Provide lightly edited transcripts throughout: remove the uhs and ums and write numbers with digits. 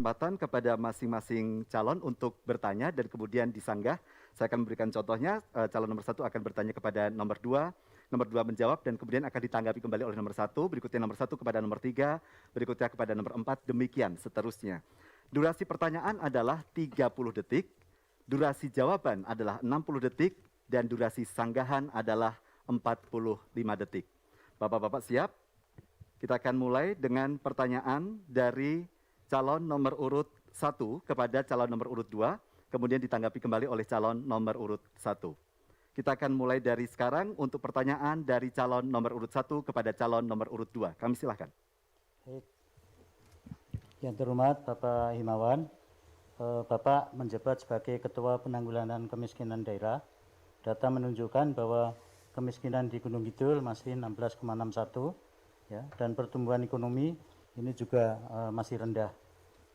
kesempatan kepada masing-masing calon untuk bertanya dan kemudian disanggah. Saya akan memberikan contohnya, calon nomor 1 akan bertanya kepada nomor 2, nomor 2 menjawab dan kemudian akan ditanggapi kembali oleh nomor 1, berikutnya nomor 1 kepada nomor 3, berikutnya kepada nomor 4, demikian seterusnya. Durasi pertanyaan adalah 30 detik, durasi jawaban adalah 60 detik, dan durasi sanggahan adalah 45 detik. Bapak-bapak siap? Kita akan mulai dengan pertanyaan dari calon nomor urut 1 kepada calon nomor urut 2, kemudian ditanggapi kembali oleh calon nomor urut 1. Kita akan mulai dari sekarang untuk pertanyaan dari calon nomor urut 1 kepada calon nomor urut 2. Kami silakan. Baik. Yang terhormat Bapak Himawan, Bapak menjabat sebagai Ketua Penanggulangan Kemiskinan Daerah. Data menunjukkan bahwa kemiskinan di Gunung Kidul masih 16,61, ya, dan pertumbuhan ekonomi ini juga masih rendah.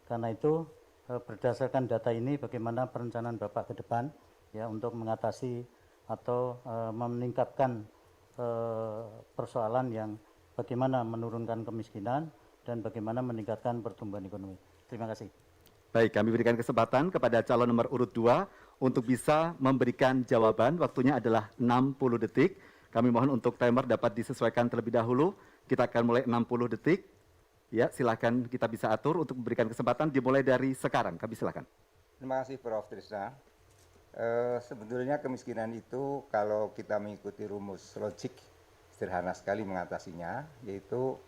Karena itu berdasarkan data ini bagaimana perencanaan Bapak ke depan ya untuk mengatasi atau meningkatkan persoalan yang bagaimana menurunkan kemiskinan dan bagaimana meningkatkan pertumbuhan ekonomi. Terima kasih. Baik, kami berikan kesempatan kepada calon nomor urut 2 untuk bisa memberikan jawaban. Waktunya adalah 60 detik. Kami mohon untuk timer dapat disesuaikan terlebih dahulu. Kita akan mulai 60 detik. Ya, silakan kita bisa atur untuk memberikan kesempatan dimulai dari sekarang. Kami silakan. Terima kasih Prof. Trisna. Sebetulnya kemiskinan itu kalau kita mengikuti rumus logik sederhana sekali mengatasinya, yaitu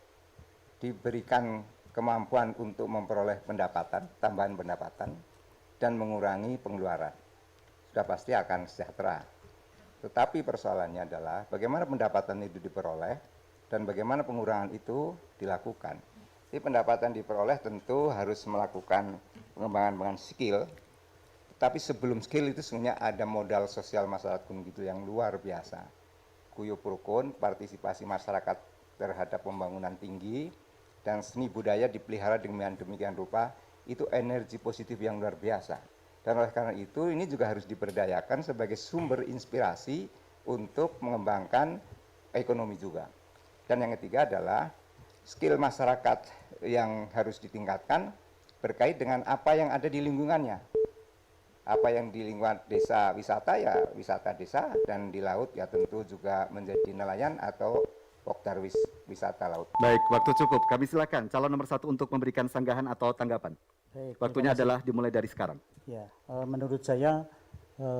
diberikan kemampuan untuk memperoleh pendapatan, tambahan pendapatan, dan mengurangi pengeluaran. Sudah pasti akan sejahtera. Tetapi persoalannya adalah bagaimana pendapatan itu diperoleh dan bagaimana pengurangan itu dilakukan. Jadi pendapatan diperoleh tentu harus melakukan pengembangan skill, tapi sebelum skill itu sebenarnya ada modal sosial masyarakat Gunung Kidul yang luar biasa. Guyup rukun, partisipasi masyarakat terhadap pembangunan tinggi, dan seni budaya dipelihara dengan demikian rupa, itu energi positif yang luar biasa. Dan oleh karena itu ini juga harus diberdayakan sebagai sumber inspirasi untuk mengembangkan ekonomi juga. Dan yang ketiga adalah skill masyarakat yang harus ditingkatkan berkait dengan apa yang ada di lingkungannya. Apa yang di lingkungan desa wisata ya wisata desa, dan di laut ya tentu juga menjadi nelayan atau pokdar wisata laut. Baik, waktu cukup. Kami silakan calon nomor 1 untuk memberikan sanggahan atau tanggapan. Baik, waktunya adalah dimulai dari sekarang. Ya, menurut saya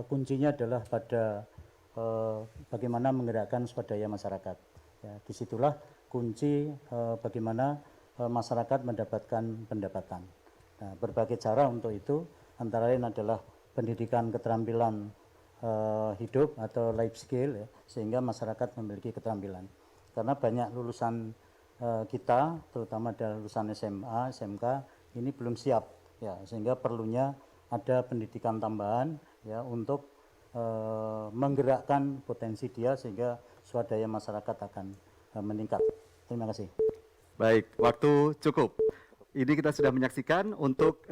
kuncinya adalah pada bagaimana menggerakkan swadaya masyarakat. Ya, disitulah kunci bagaimana masyarakat mendapatkan pendapatan. Nah, berbagai cara untuk itu antara lain adalah pendidikan keterampilan hidup atau life skill, ya, sehingga masyarakat memiliki keterampilan. Karena banyak lulusan kita, terutama dari lulusan SMA, SMK, ini belum siap, ya, sehingga perlunya ada pendidikan tambahan, ya, untuk menggerakkan potensi dia sehingga swadaya masyarakat akan meningkat. Terima kasih. Baik, waktu cukup. Ini kita sudah menyaksikan untuk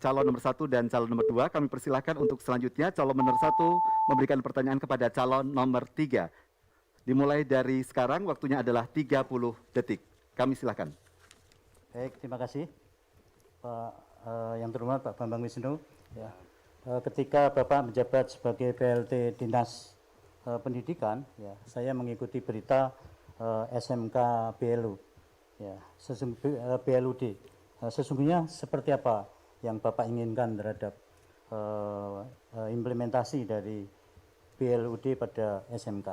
calon nomor 1 dan calon nomor 2. Kami persilahkan untuk selanjutnya calon nomor 1 memberikan pertanyaan kepada calon nomor 3. Dimulai dari sekarang, waktunya adalah 30 detik. Kami silakan. Baik, terima kasih Pak yang terhormat Pak Bambang Wisnu. Ya. Ketika Bapak menjabat sebagai PLT Dinas Pendidikan, ya, saya mengikuti berita SMK BLU, ya, BLUD. Sesungguhnya seperti apa yang Bapak inginkan terhadap implementasi dari BLUD pada SMK?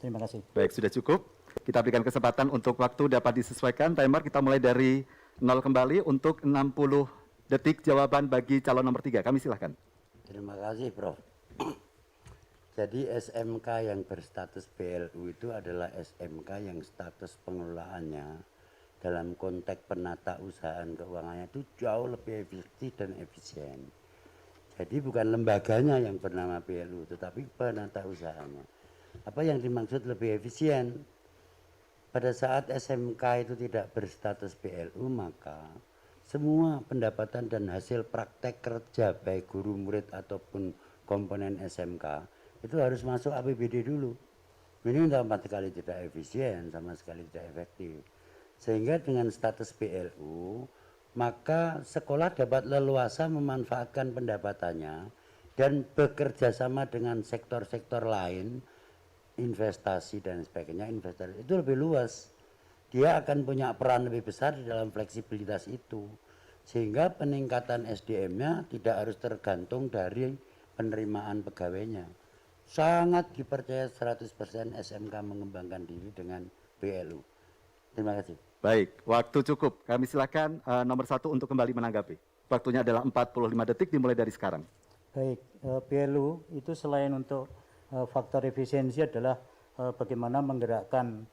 Terima kasih. Baik, sudah cukup. Kita berikan kesempatan untuk waktu dapat disesuaikan. Timer kita mulai dari 0 kembali untuk 60 detik jawaban bagi calon nomor 3. Kami silahkan. Terima kasih, Prof. Jadi SMK yang berstatus BLU itu adalah SMK yang status pengelolaannya dalam konteks penata usahaan keuangannya itu jauh lebih efektif dan efisien. Jadi bukan lembaganya yang bernama BLU, tetapi penata usahanya. Apa yang dimaksud lebih efisien? Pada saat SMK itu tidak berstatus BLU, maka semua pendapatan dan hasil praktek kerja baik guru murid ataupun komponen SMK itu harus masuk APBD dulu. Ini sama sekali tidak efisien, sama sekali tidak efektif. Sehingga dengan status BLU, maka sekolah dapat leluasa memanfaatkan pendapatannya dan bekerja sama dengan sektor-sektor lain, investasi dan sebagainya, investasi itu lebih luas. Dia akan punya peran lebih besar di dalam fleksibilitas itu. Sehingga peningkatan SDM-nya tidak harus tergantung dari penerimaan pegawainya. Sangat dipercaya 100% SMK mengembangkan diri dengan BLU. Terima kasih. Baik, waktu cukup. Kami silakan nomor 1 untuk kembali menanggapi. Waktunya adalah 45 detik dimulai dari sekarang. Baik, BLU itu selain untuk faktor efisiensi adalah bagaimana menggerakkan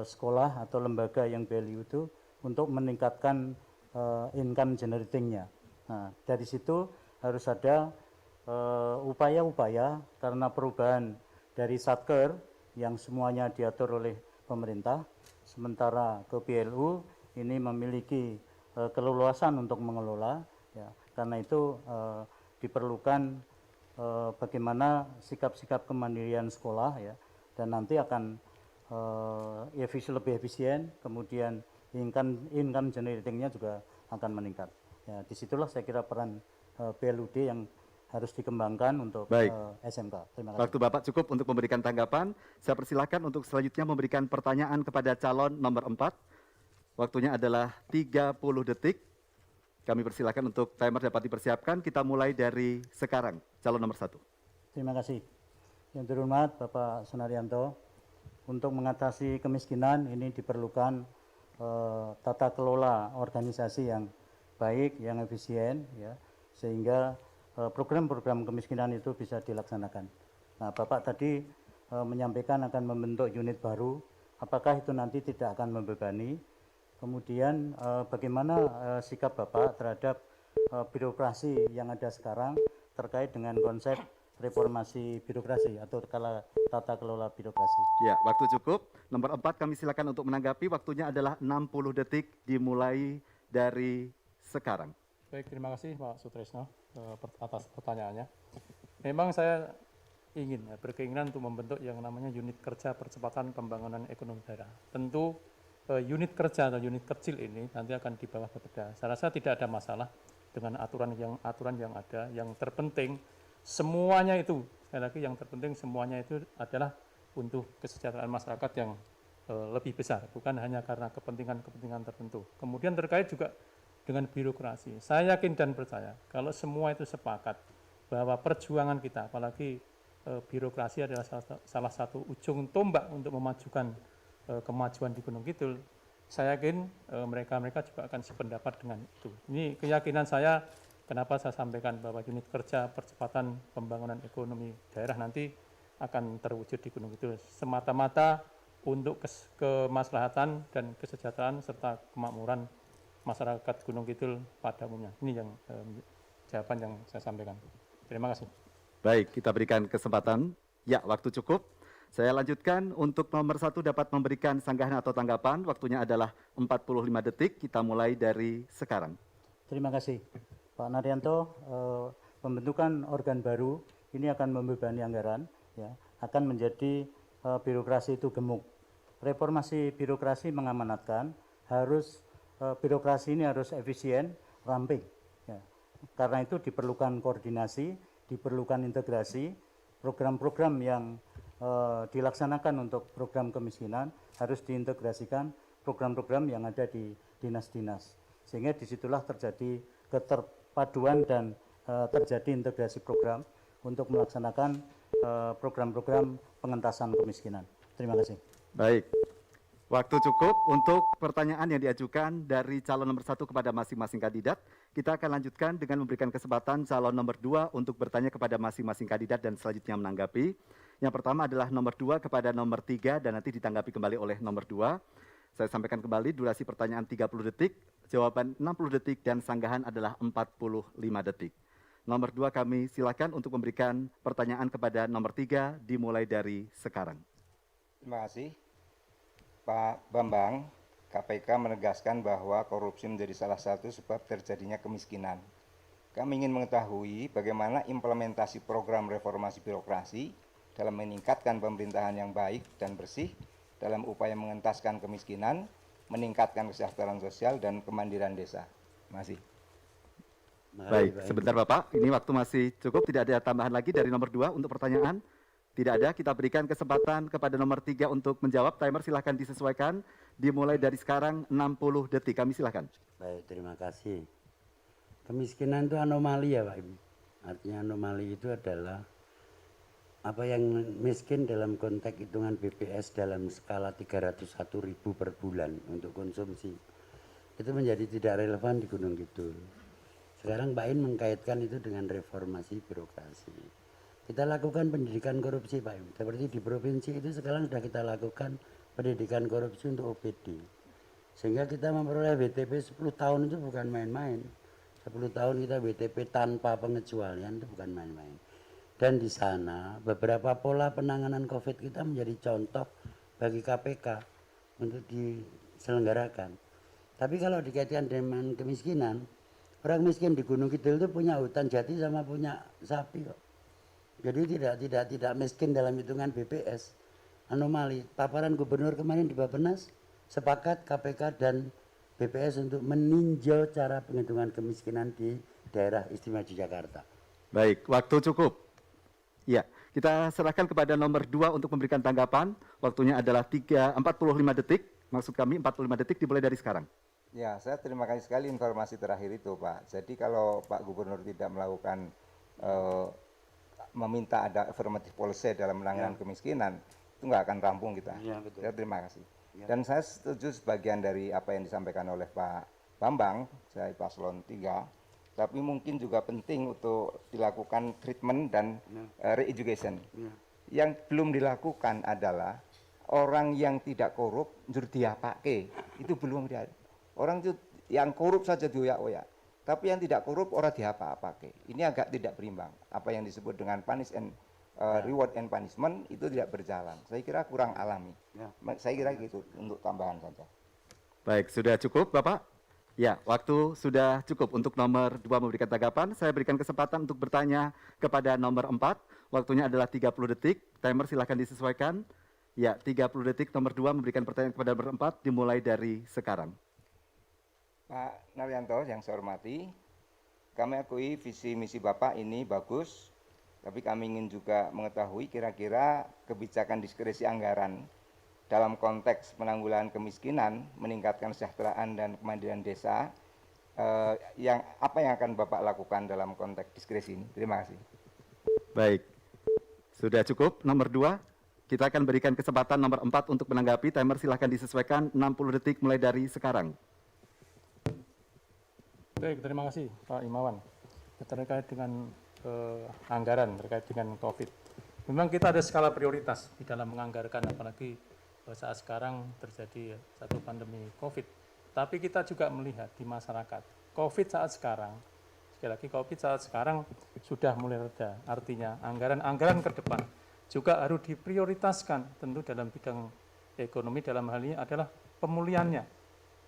sekolah atau lembaga yang BLU itu untuk meningkatkan income generatingnya. Nah, dari situ harus ada upaya-upaya karena perubahan dari Satker yang semuanya diatur oleh pemerintah, sementara ke BLU ini memiliki keleluasan untuk mengelola, ya, karena itu diperlukan bagaimana sikap-sikap kemandirian sekolah, ya, dan nanti akan lebih efisien, kemudian income generatingnya juga akan meningkat. Ya, disitulah saya kira peran BLUD yang harus dikembangkan untuk SMK. Terima kasih. Waktu Bapak cukup untuk memberikan tanggapan. Saya persilahkan untuk selanjutnya memberikan pertanyaan kepada calon nomor 4. Waktunya adalah 30 detik. Kami persilahkan untuk timer dapat dipersiapkan. Kita mulai dari sekarang. Calon nomor 1. Terima kasih. Yang terhormat Bapak Sunaryanto, untuk mengatasi kemiskinan ini diperlukan tata kelola organisasi yang baik, yang efisien, ya, sehingga program-program kemiskinan itu bisa dilaksanakan. Nah, Bapak tadi menyampaikan akan membentuk unit baru, apakah itu nanti tidak akan membebani? Kemudian bagaimana sikap Bapak terhadap birokrasi yang ada sekarang terkait dengan konsep reformasi birokrasi atau tata kelola birokrasi? Ya, waktu cukup. Nomor 4 kami silakan untuk menanggapi. Waktunya adalah 60 detik dimulai dari sekarang. Baik, terima kasih Pak Sutresno atas pertanyaannya. Memang saya berkeinginan untuk membentuk yang namanya unit kerja percepatan pembangunan ekonomi daerah. Tentu unit kerja atau unit kecil ini nanti akan di bawah Bapeda. Saya rasa tidak ada masalah dengan aturan yang ada. Yang terpenting semuanya itu, sekali lagi yang terpenting semuanya itu adalah untuk kesejahteraan masyarakat yang lebih besar, bukan hanya karena kepentingan tertentu. Kemudian terkait juga dengan birokrasi. Saya yakin dan percaya kalau semua itu sepakat bahwa perjuangan kita, apalagi birokrasi adalah salah satu ujung tombak untuk memajukan kemajuan di Gunung Kidul. Saya yakin mereka juga akan sependapat dengan itu. Ini keyakinan saya, kenapa saya sampaikan bahwa unit kerja percepatan pembangunan ekonomi daerah nanti akan terwujud di Gunung Kidul semata-mata untuk kemaslahatan dan kesejahteraan serta kemakmuran masyarakat Gunung Kidul pada umumnya. Ini yang jawaban yang saya sampaikan. Terima kasih. Baik, kita berikan kesempatan. Ya, waktu cukup. Saya lanjutkan untuk nomor 1 dapat memberikan sanggahan atau tanggapan. Waktunya adalah 45 detik. Kita mulai dari sekarang. Terima kasih. Pak Naryanto, pembentukan organ baru ini akan membebani anggaran, ya, akan menjadi birokrasi itu gemuk. Reformasi birokrasi mengamanatkan birokrasi ini harus efisien, ramping. Ya. Karena itu diperlukan koordinasi, diperlukan integrasi, program-program yang dilaksanakan untuk program kemiskinan harus diintegrasikan program-program yang ada di dinas-dinas. Sehingga disitulah terjadi keterpaduan dan terjadi integrasi program untuk melaksanakan program-program pengentasan kemiskinan. Terima kasih. Baik. Waktu cukup untuk pertanyaan yang diajukan dari calon nomor 1 kepada masing-masing kandidat. Kita akan lanjutkan dengan memberikan kesempatan calon nomor 2 untuk bertanya kepada masing-masing kandidat dan selanjutnya menanggapi. Yang pertama adalah nomor 2 kepada nomor 3 dan nanti ditanggapi kembali oleh nomor 2. Saya sampaikan kembali durasi pertanyaan 30 detik, jawaban 60 detik dan sanggahan adalah 45 detik. Nomor 2 kami silakan untuk memberikan pertanyaan kepada nomor 3 dimulai dari sekarang. Terima kasih. Pak Bambang, KPK menegaskan bahwa korupsi menjadi salah satu sebab terjadinya kemiskinan. Kami ingin mengetahui bagaimana implementasi program reformasi birokrasi dalam meningkatkan pemerintahan yang baik dan bersih dalam upaya mengentaskan kemiskinan, meningkatkan kesejahteraan sosial dan kemandirian desa. Masih. Makasih, Baik, Pak Im. sebentar Bapak. Ini waktu masih cukup, tidak ada tambahan lagi dari nomor 2 untuk pertanyaan. Tidak ada, kita berikan kesempatan kepada nomor 3 untuk menjawab. Timer silahkan disesuaikan, dimulai dari sekarang 60 detik. Kami silahkan. Baik, terima kasih. Kemiskinan itu anomali ya Pak Im. Artinya anomali itu adalah apa yang miskin dalam konteks hitungan BPS dalam skala 301.000 per bulan untuk konsumsi. Itu menjadi tidak relevan di Gunung Kidul. Sekarang Pak In mengkaitkan itu dengan reformasi birokrasi. Kita lakukan pendidikan korupsi Pak Im. Seperti di provinsi itu sekarang sudah kita lakukan pendidikan korupsi untuk OPD. Sehingga kita memperoleh WTP 10 tahun itu bukan main-main. 10 tahun kita WTP tanpa pengecualian itu bukan main-main. Dan di sana beberapa pola penanganan COVID kita menjadi contoh bagi KPK untuk diselenggarakan. Tapi kalau dikaitkan dengan kemiskinan, orang miskin di Gunung Kidul itu punya hutan jati sama punya sapi kok. Jadi tidak miskin dalam hitungan BPS. Anomali. Paparan gubernur kemarin di Bappenas sepakat KPK dan BPS untuk meninjau cara penghitungan kemiskinan di daerah istimewa Yogyakarta. Baik, waktu cukup. Ya, kita serahkan kepada nomor 2 untuk memberikan tanggapan. Waktunya adalah 45 detik. Maksud kami 45 detik dimulai dari sekarang. Ya, saya terima kasih sekali informasi terakhir itu, Pak. Jadi kalau Pak Gubernur tidak melakukan meminta ada affirmative policy dalam penanganan kemiskinan, itu nggak akan rampung kita. Ya, betul. Saya terima kasih. Ya. Dan saya setuju sebagian dari apa yang disampaikan oleh Pak Bambang, saya paslon 3, tapi mungkin juga penting untuk dilakukan treatment dan re-education. Ya. Yang belum dilakukan adalah orang yang tidak korup njur diapake, itu belum dia. Orang itu yang korup saja dioyak-oyak, tapi yang tidak korup orang diapa-apake. Ini agak tidak berimbang. Apa yang disebut dengan punish and reward and punishment itu tidak berjalan. Saya kira kurang alami. Ya. Saya kira gitu untuk tambahan saja. Baik, sudah cukup Bapak? Ya, waktu sudah cukup untuk nomor 2 memberikan tanggapan. Saya berikan kesempatan untuk bertanya kepada nomor 4. Waktunya adalah 30 detik. Timer silakan disesuaikan. Ya, 30 detik nomor 2 memberikan pertanyaan kepada nomor 4 dimulai dari sekarang. Pak Naryanto yang saya hormati, kami akui visi misi Bapak ini bagus, tapi kami ingin juga mengetahui kira-kira kebijakan diskresi anggaran dalam konteks penanggulangan kemiskinan, meningkatkan kesejahteraan dan kemandirian desa, apa yang akan Bapak lakukan dalam konteks diskresi ini? Terima kasih. Baik, sudah cukup nomor 2. Kita akan berikan kesempatan nomor 4 untuk menanggapi. Timer silahkan disesuaikan 60 detik mulai dari sekarang. Baik, terima kasih Pak Imawan. Terkait dengan anggaran terkait dengan COVID. Memang kita ada skala prioritas di dalam menganggarkan, apalagi saat sekarang terjadi satu pandemi COVID. Tapi kita juga melihat di masyarakat, COVID saat sekarang, sekali lagi COVID saat sekarang sudah mulai reda. Artinya anggaran-anggaran ke depan juga harus diprioritaskan, tentu dalam bidang ekonomi dalam hal ini adalah pemulihannya.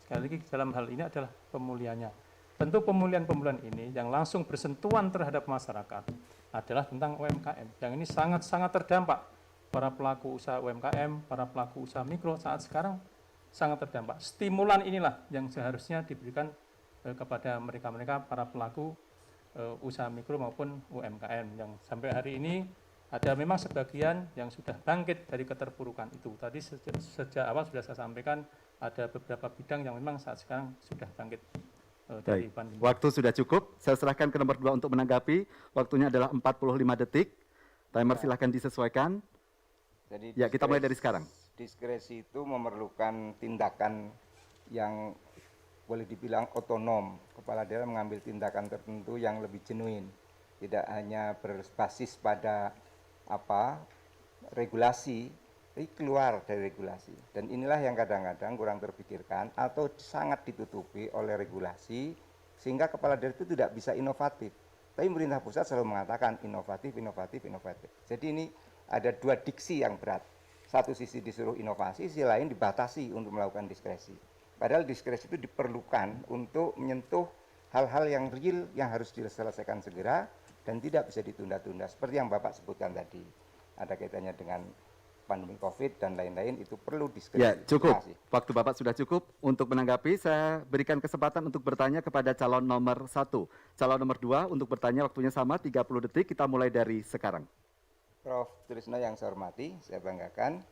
Sekali lagi dalam hal ini adalah pemulihannya. Tentu pemulihan-pemulihan ini yang langsung bersentuhan terhadap masyarakat adalah tentang UMKM. Yang ini sangat-sangat terdampak. Para pelaku usaha UMKM, para pelaku usaha mikro saat sekarang sangat terdampak. Stimulan inilah yang seharusnya diberikan kepada mereka-mereka para pelaku usaha mikro maupun UMKM yang sampai hari ini ada memang sebagian yang sudah bangkit dari keterpurukan itu. Tadi sejak awal sudah saya sampaikan ada beberapa bidang yang memang saat sekarang sudah bangkit. Baik, waktu sudah cukup. Saya serahkan ke nomor 2 untuk menanggapi. Waktunya adalah 45 detik. Timer silahkan disesuaikan. Jadi ya, kita mulai dari sekarang. Diskresi itu memerlukan tindakan yang boleh dibilang otonom. Kepala daerah mengambil tindakan tertentu yang lebih genuine. Tidak hanya berbasis pada regulasi, tapi keluar dari regulasi. Dan inilah yang kadang-kadang kurang terpikirkan atau sangat ditutupi oleh regulasi, sehingga kepala daerah itu tidak bisa inovatif. Tapi pemerintah pusat selalu mengatakan inovatif, inovatif, inovatif. Jadi ini ada dua diksi yang berat. Satu sisi disuruh inovasi, sisi lain dibatasi untuk melakukan diskresi. Padahal diskresi itu diperlukan untuk menyentuh hal-hal yang real yang harus diselesaikan segera dan tidak bisa ditunda-tunda. Seperti yang Bapak sebutkan tadi. Ada kaitannya dengan pandemi COVID dan lain-lain itu perlu diskresi. Ya, cukup. Terima kasih. Waktu Bapak sudah cukup untuk menanggapi. Saya berikan kesempatan untuk bertanya kepada calon nomor 1. Calon nomor 2 untuk bertanya waktunya sama 30 detik. Kita mulai dari sekarang. Prof. Trisno yang saya hormati, saya banggakan.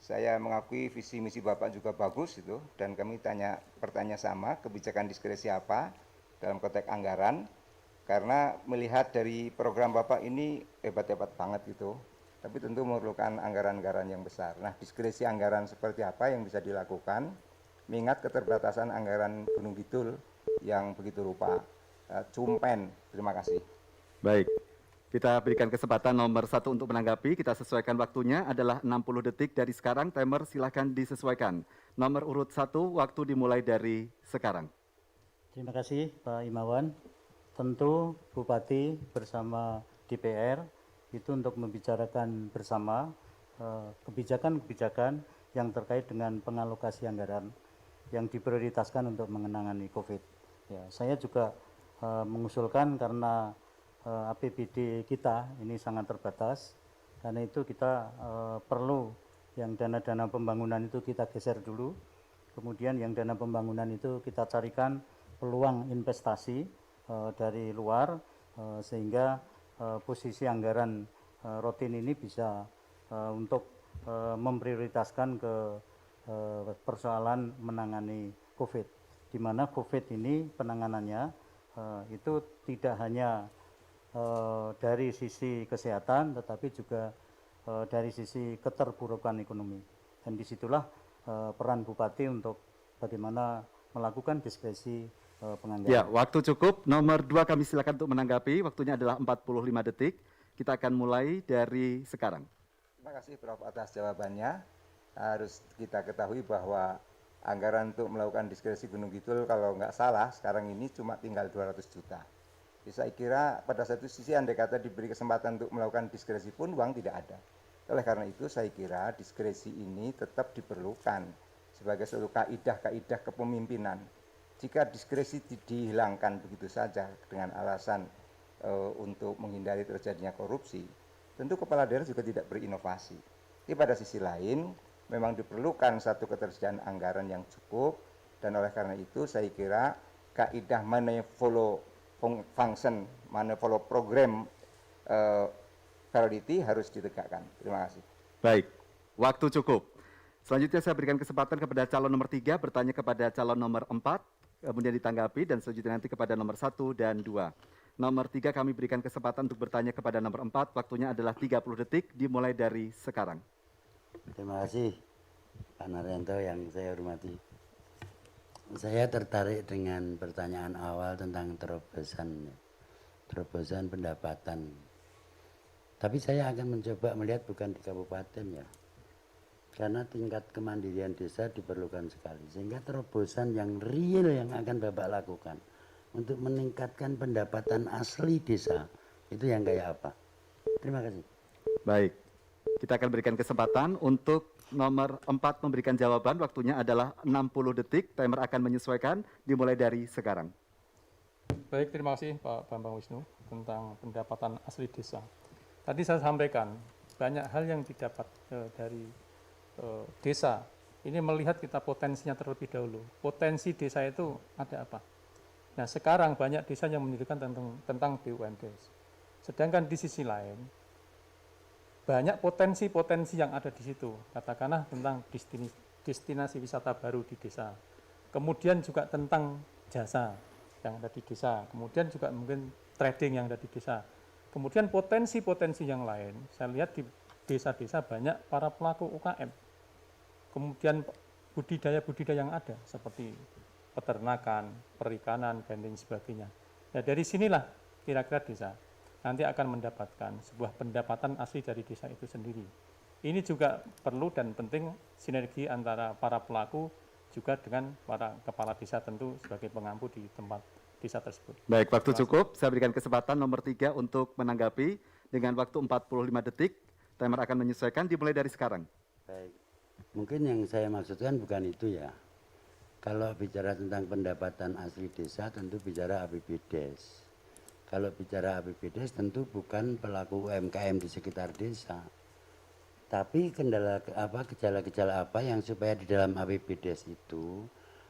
Saya mengakui visi misi Bapak juga bagus itu, dan kami pertanyaan sama, kebijakan diskresi apa dalam konteks anggaran, karena melihat dari program Bapak ini hebat-hebat banget gitu, tapi tentu memerlukan anggaran-anggaran yang besar. Nah, diskresi anggaran seperti apa yang bisa dilakukan, mengingat keterbatasan anggaran Gunung Kidul yang begitu rupa. Cumpen, terima kasih. Baik. Kita berikan kesempatan nomor 1 untuk menanggapi. Kita sesuaikan waktunya adalah 60 detik dari sekarang. Timer silahkan disesuaikan. Nomor urut 1, waktu dimulai dari sekarang. Terima kasih Pak Imawan. Tentu Bupati bersama DPR itu untuk membicarakan bersama kebijakan-kebijakan yang terkait dengan pengalokasi anggaran yang diprioritaskan untuk menangani COVID. Ya, saya juga mengusulkan karena APBD kita ini sangat terbatas, karena itu kita perlu yang dana-dana pembangunan itu kita geser dulu, kemudian yang dana pembangunan itu kita carikan peluang investasi dari luar sehingga posisi anggaran rutin ini bisa untuk memprioritaskan ke persoalan menangani COVID, di mana COVID ini penanganannya itu tidak hanya dari sisi kesehatan, tetapi juga dari sisi keterpurukan ekonomi. Dan disitulah peran Bupati untuk bagaimana melakukan diskresi penganggaran. Ya, waktu cukup. Nomor 2 kami silakan untuk menanggapi. Waktunya adalah 45 detik. Kita akan mulai dari sekarang. Terima kasih Prof. atas jawabannya. Harus kita ketahui bahwa anggaran untuk melakukan diskresi Gunung Kidul kalau nggak salah sekarang ini cuma tinggal 200 juta. Jadi saya kira pada satu sisi andai kata diberi kesempatan untuk melakukan diskresi pun uang tidak ada. Oleh karena itu saya kira diskresi ini tetap diperlukan sebagai suatu kaidah-kaidah kepemimpinan. Jika diskresi dihilangkan begitu saja dengan alasan untuk menghindari terjadinya korupsi, tentu kepala daerah juga tidak berinovasi. Tapi pada sisi lain memang diperlukan satu ketersediaan anggaran yang cukup, dan oleh karena itu saya kira kaidah follow function, follow program priority harus ditegakkan. Terima kasih. Baik, waktu cukup. Selanjutnya saya berikan kesempatan kepada calon nomor 3 bertanya kepada calon nomor 4, kemudian ditanggapi, dan selanjutnya nanti kepada nomor 1 dan 2. Nomor 3 kami berikan kesempatan untuk bertanya kepada nomor 4, waktunya adalah 30 detik, dimulai dari sekarang. Terima kasih Pak Naryanto yang saya hormati. Saya tertarik dengan pertanyaan awal tentang terobosan pendapatan. Tapi saya akan mencoba melihat bukan di kabupaten ya. Karena tingkat kemandirian desa diperlukan sekali. Sehingga terobosan yang real yang akan Bapak lakukan untuk meningkatkan pendapatan asli desa, itu yang kayak apa? Terima kasih. Baik, kita akan berikan kesempatan untuk nomor 4 memberikan jawaban. Waktunya adalah 60 detik, timer akan menyesuaikan, dimulai dari sekarang. Baik, terima kasih Pak Bambang Wisnu tentang pendapatan asli desa. Tadi saya sampaikan banyak hal yang didapat dari desa. Ini melihat kita potensinya terlebih dahulu. Potensi desa itu ada apa? Nah, sekarang banyak desa yang menyebutkan tentang BUMDes. Sedangkan di sisi lain, banyak potensi-potensi yang ada di situ. Katakanlah tentang destinasi wisata baru di desa. Kemudian juga tentang jasa yang ada di desa. Kemudian juga mungkin trading yang ada di desa. Kemudian potensi-potensi yang lain, saya lihat di desa-desa banyak para pelaku UKM. Kemudian budidaya-budidaya yang ada seperti peternakan, perikanan, dan lain sebagainya. Nah, dari sinilah kira-kira desa nanti akan mendapatkan sebuah pendapatan asli dari desa itu sendiri. Ini juga perlu dan penting sinergi antara para pelaku juga dengan para kepala desa tentu sebagai pengampu di tempat desa tersebut. Baik, waktu cukup. Saya berikan kesempatan nomor 3 untuk menanggapi dengan waktu 45 detik. Timer akan menyesuaikan, dimulai dari sekarang. Baik, mungkin yang saya maksudkan bukan itu ya. Kalau bicara tentang pendapatan asli desa tentu bicara APBDes. Kalau bicara APBDes tentu bukan pelaku UMKM di sekitar desa, Tapi gejala-gejala apa yang supaya di dalam APBDes itu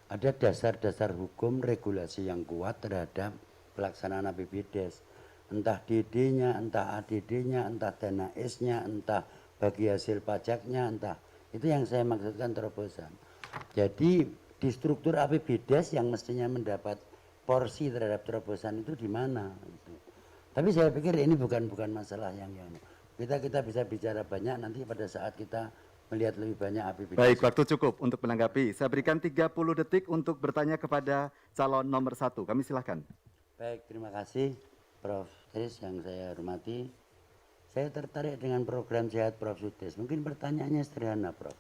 ada dasar-dasar hukum regulasi yang kuat terhadap pelaksanaan APBDes. Entah DD-nya, entah ADD-nya, entah dana S-nya, entah bagi hasil pajaknya, entah. Itu yang saya maksudkan terobosan. Jadi di struktur APBDes yang mestinya mendapat porsi terhadap terobosan itu di mana? Gitu. Tapi saya pikir ini bukan masalah yang kita bisa bicara banyak nanti pada saat kita melihat lebih banyak APBDes. Baik, waktu cukup untuk menanggapi. Saya berikan 30 detik untuk bertanya kepada calon nomor 1. Kami silahkan. Baik, terima kasih Prof. Tris yang saya hormati. Saya tertarik dengan program Sehat Prof. Sudis. Mungkin pertanyaannya sederhana Prof.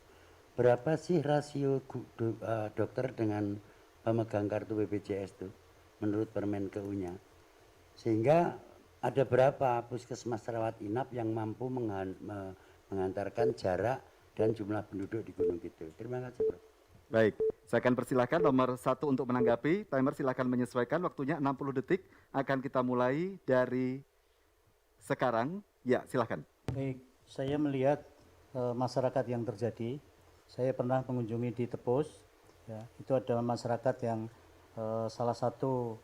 Berapa sih rasio dokter dengan pemegang kartu BPJS itu menurut Permen KU-nya? Sehingga ada berapa puskesmas rawat inap yang mampu mengantarkan jarak dan jumlah penduduk di Gunung Kidul. Terima kasih Prof. Baik, saya akan persilahkan nomor 1 untuk menanggapi. Timer silakan menyesuaikan waktunya 60 detik. Akan kita mulai dari sekarang. Ya, silahkan. Baik, saya melihat masyarakat yang terjadi. Saya pernah mengunjungi di Tepus. Ya, itu ada masyarakat yang salah satu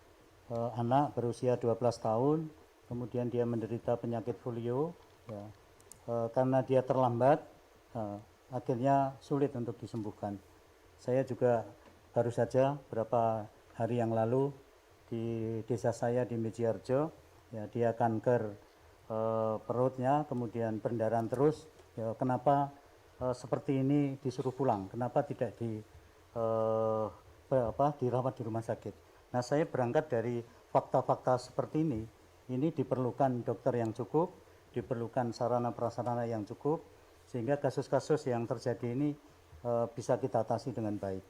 anak berusia 12 tahun, kemudian dia menderita penyakit polio. Ya, karena dia terlambat, akhirnya sulit untuk disembuhkan. Saya juga baru saja beberapa hari yang lalu di desa saya di Mejiarjo, ya, dia kanker perutnya, kemudian pendarahan terus. Ya, kenapa seperti ini disuruh pulang? Kenapa tidak dirawat di rumah sakit? Nah, saya berangkat dari fakta-fakta seperti ini. Ini diperlukan dokter yang cukup, diperlukan sarana prasarana yang cukup, sehingga kasus-kasus yang terjadi ini bisa kita atasi dengan baik.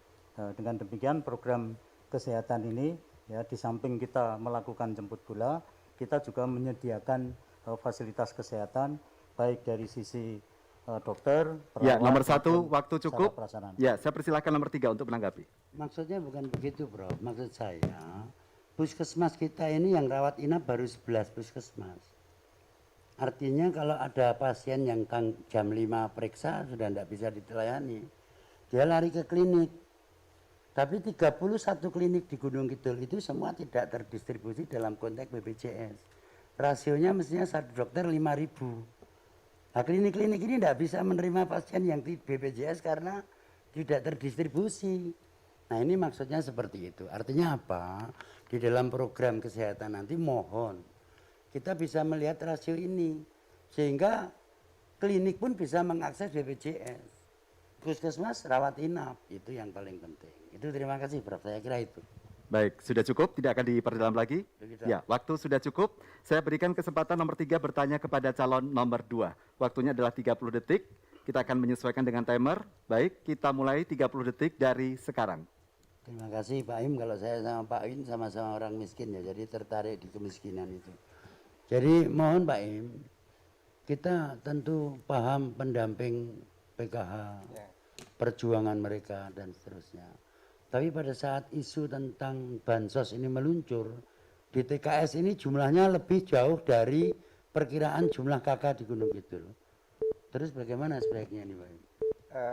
Dengan demikian program kesehatan ini, ya, di samping kita melakukan jemput bola, kita juga menyediakan fasilitas kesehatan baik dari sisi dokter, perawat. Ya, nomor 1 maupun waktu cukup. sarana prasarana. Ya, saya persilahkan nomor 3 untuk menanggapi. Maksudnya bukan begitu Prof. Maksud saya puskesmas kita ini yang rawat inap baru 11 puskesmas. Artinya kalau ada pasien yang jam 5 periksa sudah tidak bisa dilayani, dia lari ke klinik. Tapi 31 klinik di Gunung Kidul itu semua tidak terdistribusi dalam konteks BPJS. Rasionya mestinya satu dokter 5.000. Nah, klinik-klinik ini tidak bisa menerima pasien yang di BPJS karena tidak terdistribusi. Nah, ini maksudnya seperti itu. Artinya apa? Di dalam program kesehatan nanti mohon kita bisa melihat rasio ini. Sehingga klinik pun bisa mengakses BPJS. Puskesmas rawat inap, itu yang paling penting. Itu terima kasih Prof. Saya kira itu. Baik, sudah cukup, tidak akan diperdalam lagi. Begitu. Ya, waktu sudah cukup. Saya berikan kesempatan nomor 3 bertanya kepada calon nomor 2. Waktunya adalah 30 detik. Kita akan menyesuaikan dengan timer. Baik, kita mulai 30 detik dari sekarang. Terima kasih Pak Im. Kalau saya sama Pak Im sama-sama orang miskin ya, jadi tertarik di kemiskinan itu. Jadi mohon Pak Im, kita tentu paham pendamping PKH, perjuangan mereka dan seterusnya. Tapi pada saat isu tentang bansos ini meluncur, di TKS ini jumlahnya lebih jauh dari perkiraan jumlah KK di Gunung Kidul. Terus bagaimana sebaiknya ini Pak Im?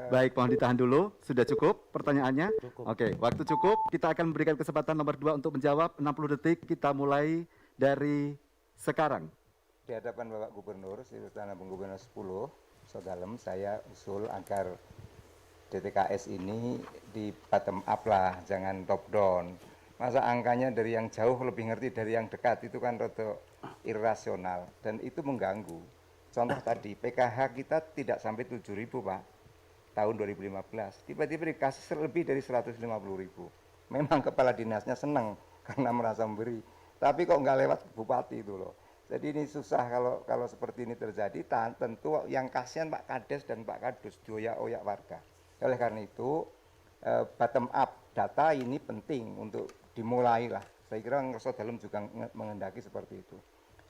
Baik, mohon ditahan dulu. Sudah cukup pertanyaannya? Cukup. Oke, waktu cukup. Kita akan memberikan kesempatan nomor 2 untuk menjawab. 60 detik, kita mulai dari sekarang. Di hadapan Bapak Gubernur, Sri-Sultan Gubernur 10, Sodalem, saya usul agar DTKS ini di bottom up lah, jangan top down. Masa angkanya dari yang jauh lebih ngerti dari yang dekat, itu kan rada irasional dan itu mengganggu. Contoh tadi, PKH kita tidak sampai 7.000 Pak, tahun 2015. Tiba-tiba dikasih lebih dari 150.000. Memang kepala dinasnya senang karena merasa memberi. Tapi kok nggak lewat bupati itu loh. Jadi ini susah kalau seperti ini terjadi. Tentu yang kasihan Pak Kades dan Pak Kadus, dioyak-oyak warga. Oleh karena itu, bottom up data ini penting untuk dimulai lah. Saya kira Sodalem juga mengendaki seperti itu.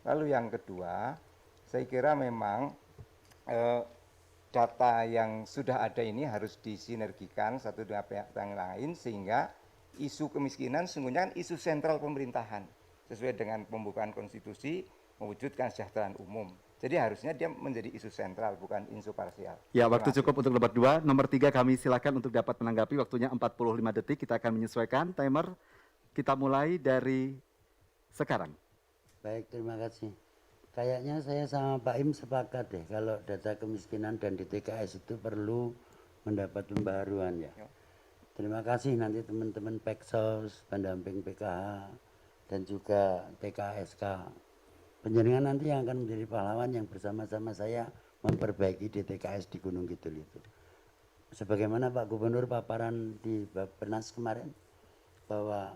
Lalu yang kedua, saya kira memang data yang sudah ada ini harus disinergikan satu dengan pihak yang lain sehingga isu kemiskinan sesungguhnya kan isu sentral pemerintahan sesuai dengan pembukaan konstitusi mewujudkan kesejahteraan umum. Jadi harusnya dia menjadi isu sentral, bukan isu parsial. Ya, Terima waktu kasih. cukup untuk nomor 2. Nomor 3 kami silakan untuk dapat menanggapi, waktunya 45 detik. Kita akan menyesuaikan timer. Kita mulai dari sekarang. Baik, terima kasih. Kayaknya saya sama Pak Im sepakat deh kalau data kemiskinan dan DTKS itu perlu mendapat pembaharuan ya. Terima kasih nanti teman-teman Peksos, pendamping PKH, dan juga TKSK. Penjaringan nanti yang akan menjadi pahlawan yang bersama-sama saya memperbaiki DTKS di Gunung Kidul itu. Sebagaimana Pak Gubernur paparan di Bappenas kemarin, bahwa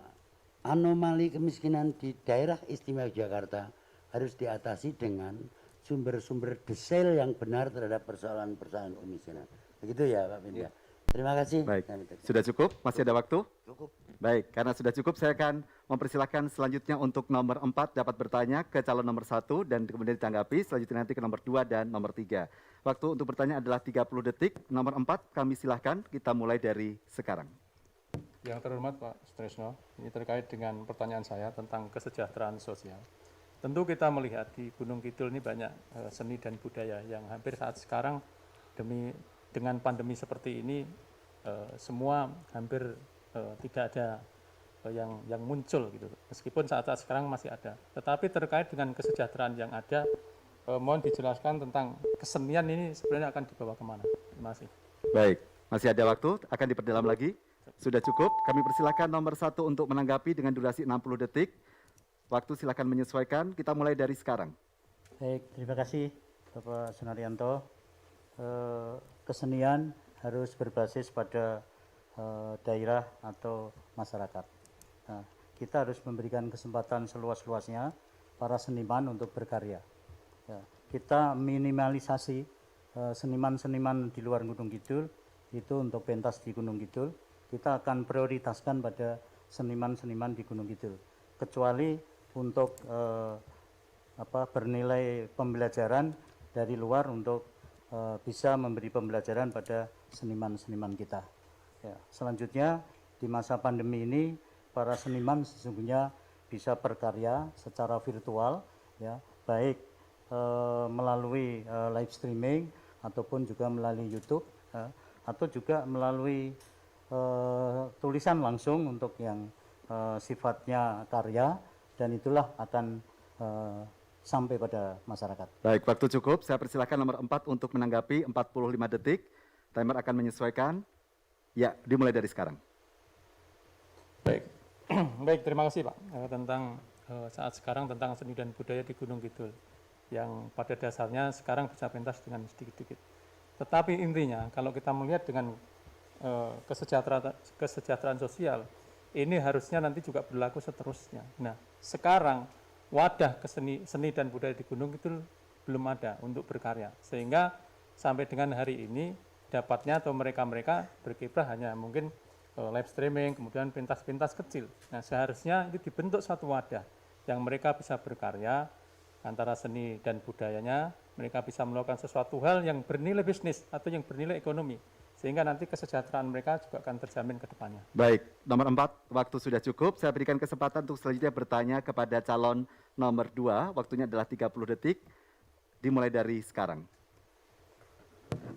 anomali kemiskinan di daerah istimewa Jakarta harus diatasi dengan sumber-sumber detail yang benar terhadap persoalan-persoalan kemiskinan. Begitu ya Pak Pinda. Terima kasih. Baik, sudah cukup? Masih ada waktu? Cukup. Baik, karena sudah cukup saya akan mempersilahkan selanjutnya untuk nomor 4 dapat bertanya ke calon nomor 1 dan kemudian ditanggapi, selanjutnya nanti ke nomor 2 dan nomor 3. Waktu untuk bertanya adalah 30 detik. Nomor 4 kami silahkan, kita mulai dari sekarang. Yang terhormat Pak Sutrisno, ini terkait dengan pertanyaan saya tentang kesejahteraan sosial. Tentu kita melihat di Gunung Kidul ini banyak seni dan budaya yang hampir saat sekarang dengan pandemi seperti ini semua hampir tidak ada yang muncul gitu. Meskipun saat-saat sekarang masih ada. Tetapi terkait dengan kesejahteraan yang ada, mohon dijelaskan tentang kesenian ini sebenarnya akan dibawa kemana. Terima kasih. Baik, masih ada waktu, akan diperdalam lagi. Sudah cukup, kami persilahkan nomor 1 untuk menanggapi dengan durasi 60 detik. Waktu silakan menyesuaikan, kita mulai dari sekarang. Baik, terima kasih Bapak Sunaryanto. Kesenian harus berbasis pada daerah atau masyarakat. Nah, kita harus memberikan kesempatan seluas-luasnya para seniman untuk berkarya. Ya, kita minimalisasi seniman-seniman di luar Gunung Kidul itu untuk pentas di Gunung Kidul. Kita akan prioritaskan pada seniman-seniman di Gunung Kidul. Kecuali untuk bernilai pembelajaran dari luar untuk bisa memberi pembelajaran pada seniman-seniman kita. Ya, selanjutnya di masa pandemi ini para seniman sesungguhnya bisa berkarya secara virtual, ya, baik melalui live streaming ataupun juga melalui YouTube, atau juga melalui tulisan langsung untuk yang sifatnya karya, dan itulah akan sampai pada masyarakat. Baik, waktu cukup. Saya persilakan nomor 4 untuk menanggapi 45 detik. Timer akan menyesuaikan. Ya, dimulai dari sekarang. Baik, baik, terima kasih Pak. Tentang saat sekarang tentang seni dan budaya di Gunung Kidul, yang pada dasarnya sekarang bisa pentas dengan sedikit-sedikit. Tetapi intinya kalau kita melihat dengan kesejahteraan sosial, ini harusnya nanti juga berlaku seterusnya. Nah, sekarang wadah seni dan budaya di Gunung Kidul belum ada untuk berkarya, sehingga sampai dengan hari ini dapatnya atau mereka berkiprah hanya mungkin live streaming, kemudian pentas-pentas kecil. Nah, seharusnya itu dibentuk satu wadah yang mereka bisa berkarya antara seni dan budayanya, mereka bisa melakukan sesuatu hal yang bernilai bisnis atau yang bernilai ekonomi, sehingga nanti kesejahteraan mereka juga akan terjamin ke depannya. Baik, nomor 4, waktu sudah cukup. Saya berikan kesempatan untuk selanjutnya bertanya kepada calon nomor 2. Waktunya adalah 30 detik. Dimulai dari sekarang.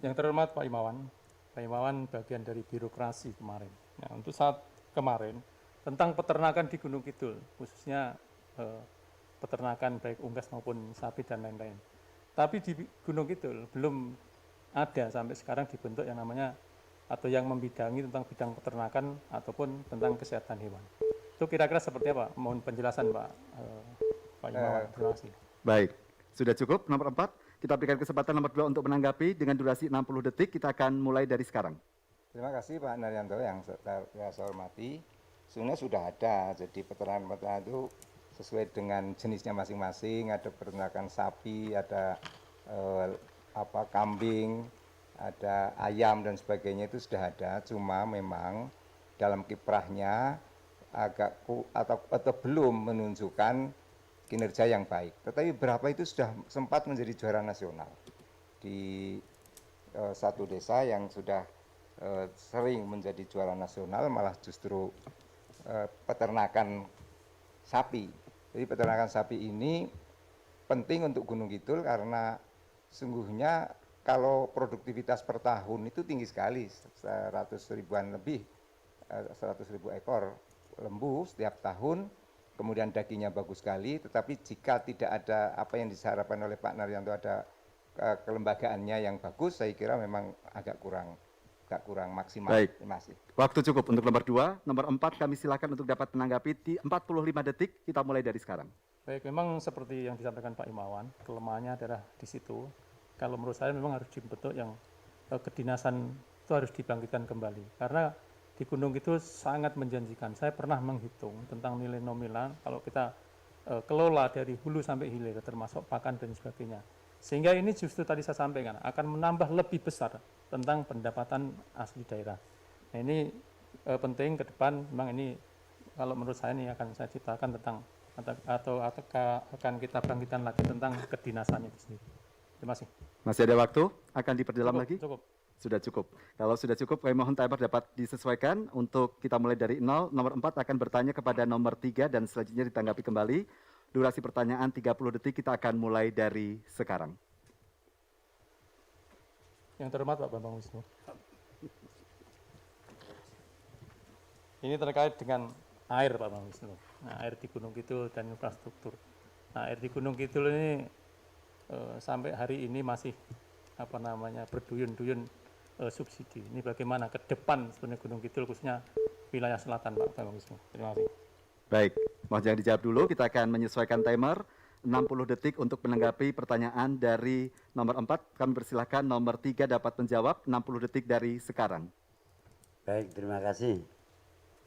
Yang terhormat Pak Imawan bagian dari birokrasi kemarin. Nah, untuk saat kemarin tentang peternakan di Gunung Kidul, khususnya peternakan baik unggas maupun sapi dan lain-lain. Tapi di Gunung Kidul belum ada sampai sekarang dibentuk yang namanya atau yang membidangi tentang bidang peternakan ataupun tentang kesehatan hewan. Itu kira-kira seperti apa? Mohon penjelasan Pak Imawan. Terima kasih. Baik, sudah cukup nomor 4. Kita berikan kesempatan nomor 2 untuk menanggapi dengan durasi 60 detik. Kita akan mulai dari sekarang. Terima kasih Pak Naryanto yang saya hormati. Sebenarnya sudah ada, jadi peternakan itu sesuai dengan jenisnya masing-masing. Ada peternakan sapi, ada kambing, ada ayam dan sebagainya, itu sudah ada. Cuma memang dalam kiprahnya atau belum menunjukkan kinerja yang baik. Tetapi beberapa itu sudah sempat menjadi juara nasional di satu desa yang sudah sering menjadi juara nasional, malah justru peternakan sapi. Jadi peternakan sapi ini penting untuk Gunung Kidul karena sungguhnya kalau produktivitas per tahun itu tinggi sekali, 100 ribuan lebih, 100 ribu ekor lembu setiap tahun, kemudian dagingnya bagus sekali, tetapi jika tidak ada apa yang diharapkan oleh Pak Naryanto, ada kelembagaannya yang bagus, saya kira memang agak kurang maksimal. Baik. Terima kasih. Waktu cukup untuk nomor 2. Nomor 4 kami silakan untuk dapat menanggapi di 45 detik. Kita mulai dari sekarang. Baik, memang seperti yang disampaikan Pak Imawan, kelemahannya adalah di situ. Kalau menurut saya memang harus dibentuk yang kedinasan itu harus dibangkitkan kembali. Karena di Gunung itu sangat menjanjikan. Saya pernah menghitung tentang nilai nominal kalau kita kelola dari hulu sampai hilir, termasuk pakan dan sebagainya. Sehingga ini justru tadi saya sampaikan akan menambah lebih besar tentang pendapatan asli daerah. Nah, ini penting ke depan. Memang ini kalau menurut saya ini akan saya ciptakan tentang atau akan kita bangkitkan lagi tentang kedinasannya itu sendiri. Terima kasih. Masih ada waktu? Akan diperdalam lagi? Cukup. Sudah cukup. Kalau sudah cukup, kami mohon timer dapat disesuaikan untuk kita mulai dari 0. Nomor 4 akan bertanya kepada nomor 3 dan selanjutnya ditanggapi kembali. Durasi pertanyaan 30 detik, kita akan mulai dari sekarang. Yang terhormat Pak Bambang Wisnu. Ini terkait dengan air Pak Bambang Wisnu. Nah, air di Gunung Kidul dan infrastruktur. Nah, air di Gunung Kidul ini sampai hari ini masih berduyun-duyun subsidi. Ini bagaimana ke depan sebenarnya Gunung Kidul khususnya wilayah selatan Pak Bambang Wisnu. Terima kasih. Baik, mohon jangan dijawab dulu. Kita akan menyesuaikan timer 60 detik untuk menanggapi pertanyaan dari nomor 4. Kami persilahkan nomor 3 dapat menjawab 60 detik dari sekarang. Baik, terima kasih.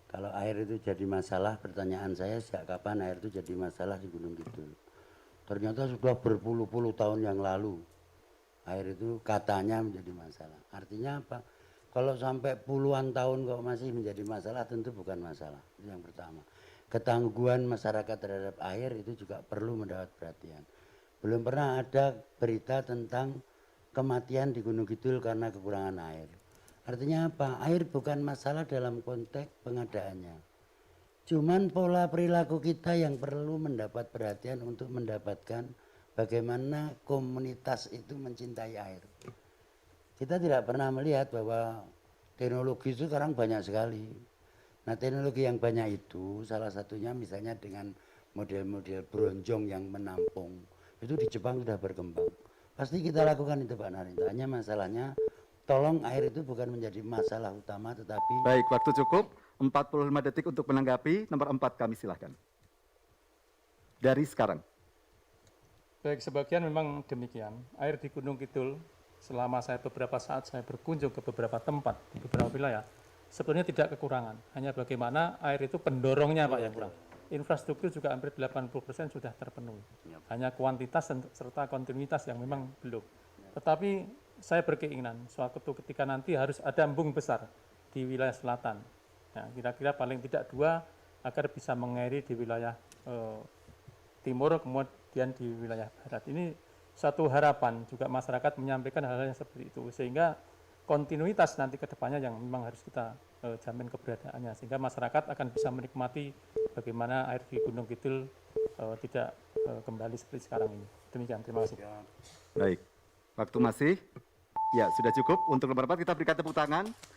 Kalau air itu jadi masalah, pertanyaan saya sejak kapan air itu jadi masalah di Gunung Kidul? Ternyata sudah berpuluh-puluh tahun yang lalu air itu katanya menjadi masalah. Artinya apa? Kalau sampai puluhan tahun kok masih menjadi masalah, tentu bukan masalah. Itu yang pertama. Ketangguhan masyarakat terhadap air itu juga perlu mendapat perhatian. Belum pernah ada berita tentang kematian di Gunung Kidul karena kekurangan air. Artinya apa? Air bukan masalah dalam konteks pengadaannya. Cuman pola perilaku kita yang perlu mendapat perhatian untuk mendapatkan bagaimana komunitas itu mencintai air. Kita tidak pernah melihat bahwa teknologi itu sekarang banyak sekali. Nah, teknologi yang banyak itu salah satunya misalnya dengan model-model bronjong yang menampung. Itu di Jepang sudah berkembang. Pasti kita lakukan itu Pak Naryanto. Hanya masalahnya tolong air itu bukan menjadi masalah utama tetapi... Baik, waktu cukup. 45 detik untuk menanggapi. Nomor 4 kami silahkan. Dari sekarang. Baik, sebagian memang demikian. Air di Gunung Kidul selama beberapa saat saya berkunjung ke beberapa tempat di beberapa wilayah, sebenarnya tidak kekurangan. Hanya bagaimana air itu pendorongnya Pak yang kurang. Infrastruktur juga hampir 80% sudah terpenuhi. Hanya kuantitas serta kontinuitas yang memang belum. Tetapi saya berkeinginan suatu ketika nanti harus ada embung besar di wilayah selatan. Nah, kira-kira paling tidak 2 agar bisa mengairi di wilayah timur kemudian di wilayah barat. Ini satu harapan juga masyarakat menyampaikan hal-hal yang seperti itu sehingga kontinuitas nanti ke depannya yang memang harus kita jamin keberadaannya sehingga masyarakat akan bisa menikmati bagaimana air di Gunung Kidul tidak kembali seperti sekarang ini. Demikian, terima kasih. Baik, waktu masih. Ya, sudah cukup. Untuk nomor 4 kita berikan tepuk tangan.